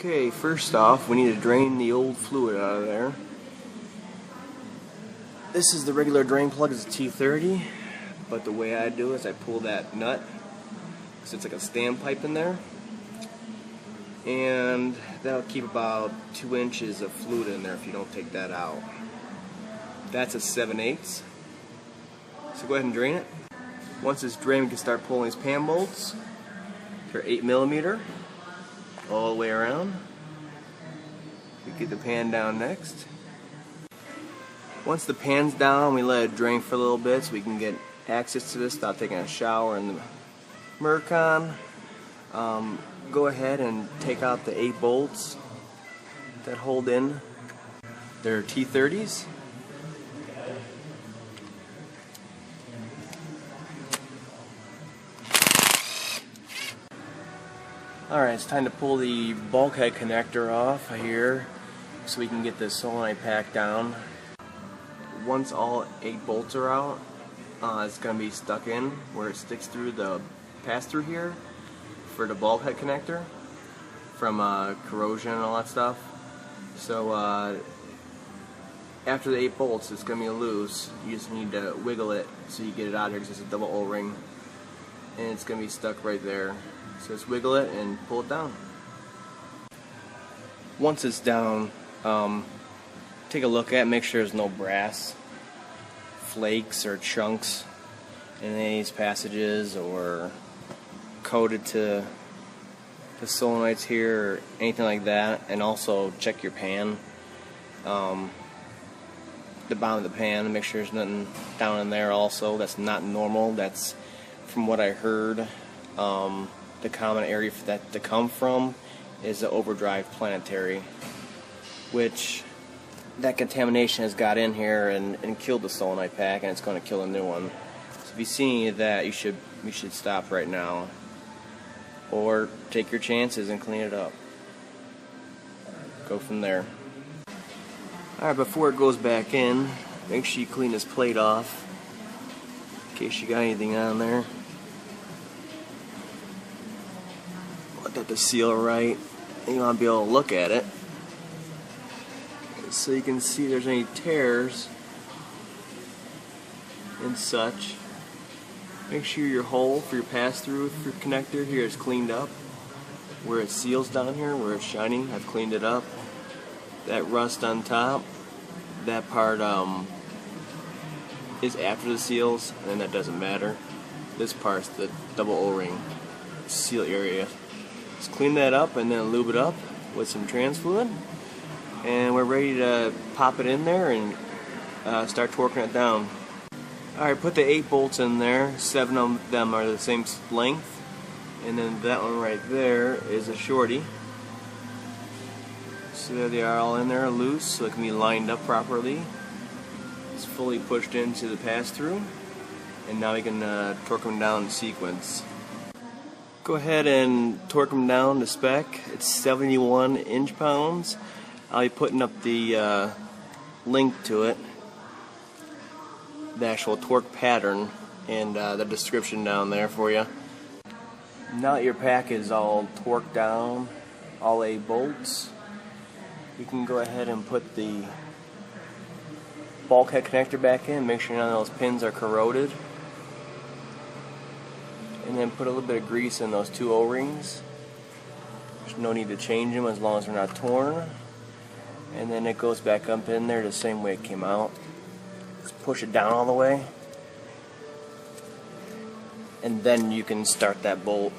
Okay, first off, we need to drain the old fluid out of there. This is the regular drain plug, it's a T30, but the way I do it is I pull that nut, because it's like a standpipe in there, and that'll keep about 2 inches of fluid in there if you don't take that out. That's a 7/8. So go ahead and drain it. Once it's drained, we can start pulling these pan bolts. They're 8mm all the way around. We get the pan down next. Once the pan's down, we let it drain for a little bit so we can get access to this without taking a shower in the Mercon. Go ahead and take out the 8 bolts that hold in. They're T30s. Alright, it's time to pull the bulkhead connector off here so we can get the solenoid pack down. Once all 8 bolts are out, it's going to be stuck in where it sticks through the pass-through here for the bulkhead connector from corrosion and all that stuff. So after the 8 bolts, it's going to be loose. You just need to wiggle it so you get it out of here because it's a double O-ring, and it's going to be stuck right there. So just wiggle it and pull it down. Once it's down, take a look at it, make sure there's no brass flakes or chunks in any of these passages or coated to the solenoids here or anything like that. And also check your pan, the bottom of the pan, and make sure there's nothing down in there also. That's not normal. That's, from what I heard, the common area for that to come from is the overdrive planetary, which that contamination has got in here and killed the solenoid pack, and it's going to kill a new one. So if you see any of that, you should stop right now, or take your chances and clean it up. Go from there. Alright, before it goes back in, make sure you clean this plate off in case you got anything on there. Got the seal right, and you want to be able to look at it so you can see if there's any tears and such. Make sure your hole for your pass-through for your connector here is cleaned up. Where it seals down here, where it's shiny, I've cleaned it up. That rust on top, that part is after the seals, and that doesn't matter. This part's the double O-ring seal area. Just clean that up and then lube it up with some trans fluid, and we're ready to pop it in there and start torquing it down. Alright, put the 8 bolts in there. 7 of them are the same length, and then that one right there is a shorty. So there they are, all in there loose, so it can be lined up properly. It's fully pushed into the pass-through, and now we can torque them down in sequence. Go ahead and torque them down to spec. It's 71 inch-pounds. I'll be putting up the link to it, the actual torque pattern, and the description down there for you. Now that your pack is all torqued down, all 8 bolts, you can go ahead and put the bulkhead connector back in. Make sure none of those pins are corroded. And then put a little bit of grease in those 2 O-rings. There's no need to change them as long as they're not torn. And then it goes back up in there the same way it came out. Just push it down all the way. And then you can start that bolt,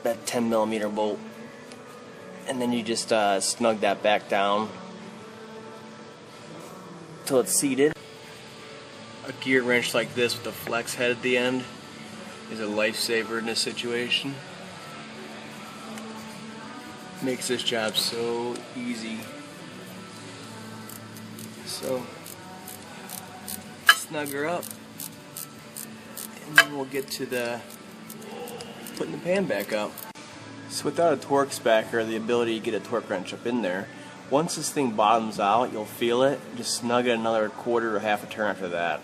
that 10mm bolt. And then you just snug that back down till it's seated. A gear wrench like this with a flex head at the end is a lifesaver in this situation. Makes this job so easy. So snug her up, and then we'll get to the putting the pan back up. So without a torque spacker, the ability to get a torque wrench up in there, once this thing bottoms out, you'll feel it. Just snug it another quarter or half a turn after that,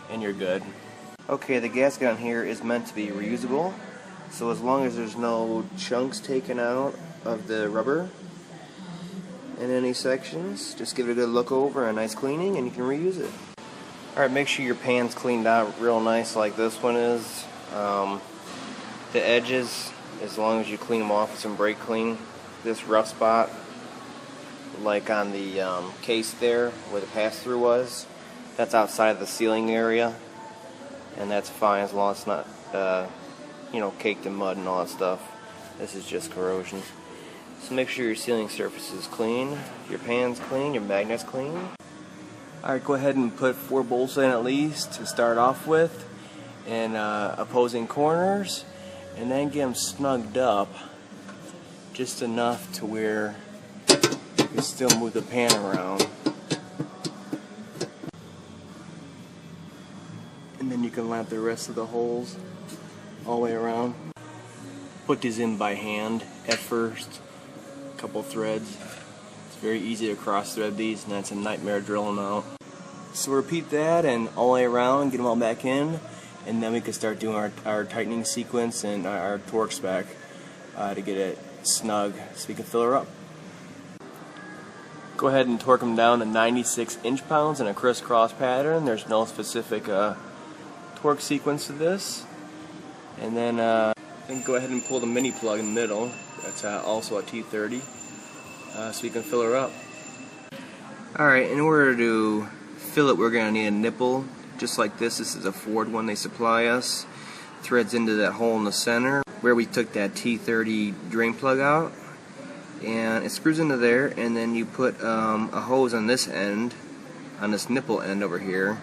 and you're good. Okay, the gasket on here is meant to be reusable, so as long as there's no chunks taken out of the rubber, in any sections. Just give it a good look over, a nice cleaning, and you can reuse it. Alright, make sure your pan's cleaned out real nice like this one is. The edges, as long as you clean them off with some brake clean, this rough spot, like on the case there where the pass-through was, that's outside of the sealing area, and that's fine as long as it's not caked in mud and all that stuff. This is just corrosion. So make sure your sealing surface is clean, your pan's clean, your magnet's clean. Alright, go ahead and put 4 bolts in at least to start off with in opposing corners, and then get them snugged up just enough to where you can still move the pan around. And then you can line up the rest of the holes all the way around. Put these in by hand at first, a couple threads. It's very easy to cross thread these, and that's a nightmare drilling out. So repeat that and all the way around, get them all back in, and then we can start doing our tightening sequence and our torque spec to get it snug so we can fill her up. Go ahead and torque them down to 96 inch-pounds in a crisscross pattern. There's no specific torque sequence to this. And then go ahead and pull the mini plug in the middle. That's also a T30, so we can fill her up. Alright, in order to fill it, we're going to need a nipple just like this. This is a Ford one they supply us. Threads into that hole in the center where we took that T30 drain plug out, and it screws into there, and then you put a hose on this end, on this nipple end over here,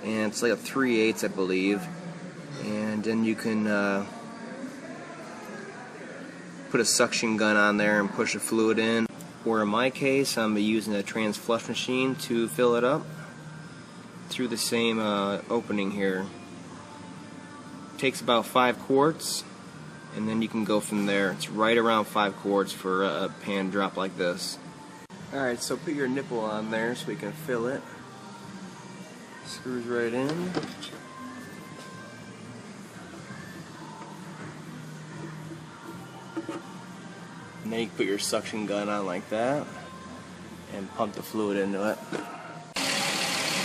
and it's like a 3/8 I believe, and then you can put a suction gun on there and push the fluid in, or in my case I'm using a trans flush machine to fill it up through the same opening here. Takes about 5 quarts, and then you can go from there. It's right around 5 quarts for a pan drop like this. Alright, so put your nipple on there so we can fill it. Screws right in. And then you can put your suction gun on like that and pump the fluid into it.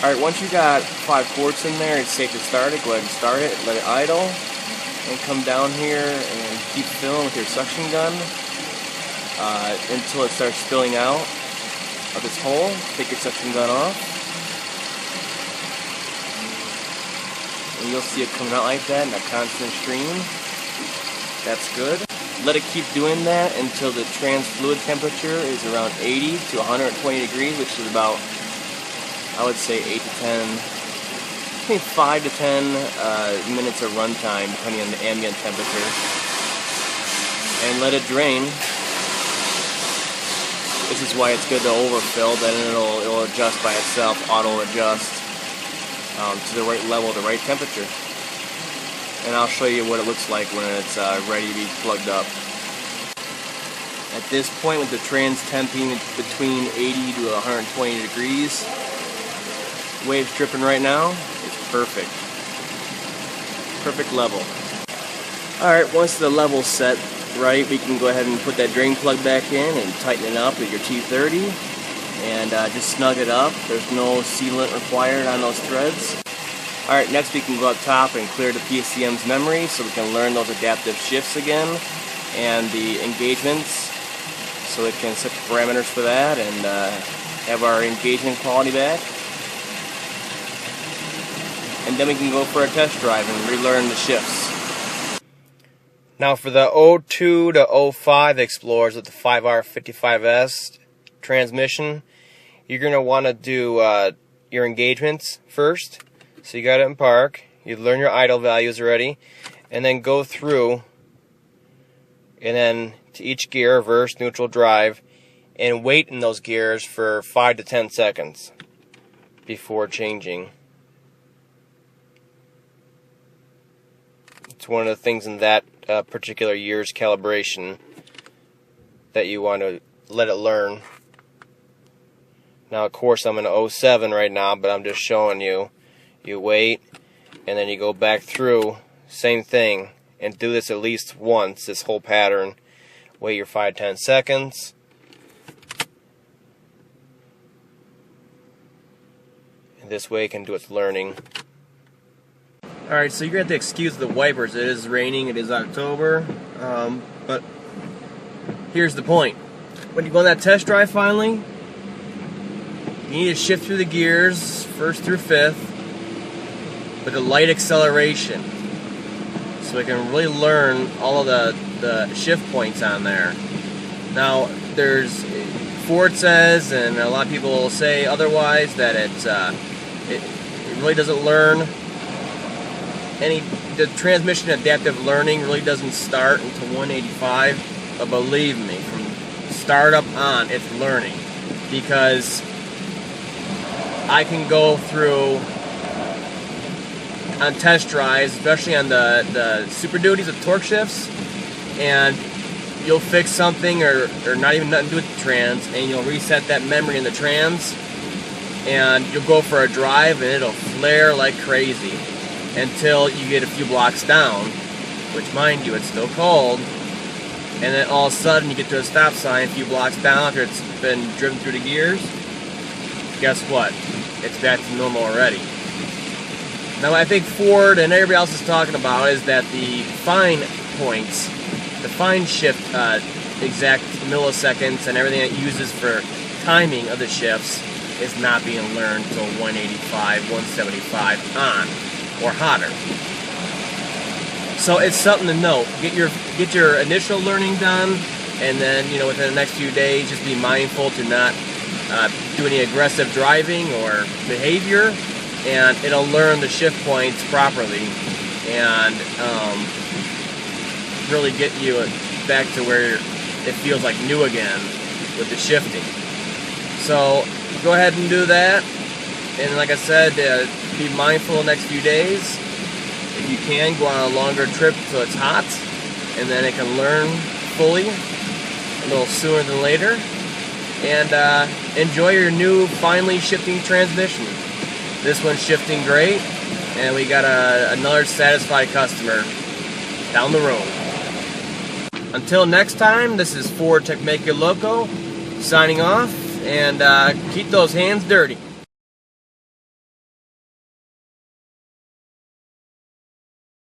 Alright, once you got 5 quarts in there, it's safe to start it. Go ahead and start it, let it idle, and come down here and keep filling with your suction gun until it starts spilling out of this hole. Take your suction gun off, and you'll see it coming out like that in a constant stream. That's good. Let it keep doing that until the trans fluid temperature is around 80 to 120 degrees, which is about, I would say, 8 to 10, between 5 to 10 minutes of runtime, depending on the ambient temperature. And let it drain. This is why it's good to overfill, then it'll adjust by itself, auto adjust to the right level, the right temperature. And I'll show you what it looks like when it's ready to be plugged up. At this point, with the trans temping between 80 to 120 degrees, waves dripping right now, it's perfect. Perfect level. Alright, once the level's set right, we can go ahead and put that drain plug back in and tighten it up with your T30 and just snug it up. There's no sealant required on those threads. Alright, next we can go up top and clear the PCM's memory so we can learn those adaptive shifts again and the engagements, so we can set the parameters for that and have our engagement quality back. And then we can go for a test drive and relearn the shifts. Now for the 02 to 05 Explorers with the 5R55S transmission, you're going to want to do your engagements first. So you got it in park, you learn your idle values already, and then go through, and then to each gear, reverse, neutral, drive, and wait in those gears for 5 to 10 seconds before changing. It's one of the things in that particular year's calibration that you want to let it learn. Now of course I'm in 07 right now, but I'm just showing you. You wait, and then you go back through, same thing, and do this at least once, this whole pattern. Wait your 5-10 seconds, This way it can do its learning. Alright, so you're going to have to excuse the wipers. It is raining, it is October, but here's the point. When you go on that test drive finally, you need to shift through the gears, 1st through 5th, with a light acceleration, so we can really learn all of the shift points on there. Now, Ford says, and a lot of people will say otherwise, that it really doesn't learn the transmission adaptive learning really doesn't start until 185, but believe me, from startup on, it's learning, because I can go through on test drives, especially on the Super Duties with torque shifts, and you'll fix something or not even nothing to do with the trans, and you'll reset that memory in the trans, and you'll go for a drive and it'll flare like crazy until you get a few blocks down, which, mind you, it's still cold, and then all of a sudden you get to a stop sign a few blocks down after it's been driven through the gears. Guess what? It's back to normal already. Now, what I think Ford and everybody else is talking about is that the fine points, the fine shift exact milliseconds and everything it uses for timing of the shifts is not being learned until 185, 175 on, or hotter. So it's something to note. Get your initial learning done, and then within the next few days, just be mindful to not do any aggressive driving or behavior, and it'll learn the shift points properly and really get you back to where it feels like new again with the shifting. So go ahead and do that, and like I said, be mindful the next few days. If you can, go on a longer trip till it's hot, and then it can learn fully a little sooner than later, and enjoy your new finely shifting transmission. This one's shifting great, and we got another satisfied customer down the road. Until next time, this is Ford Tech Make Your Loco signing off, and keep those hands dirty.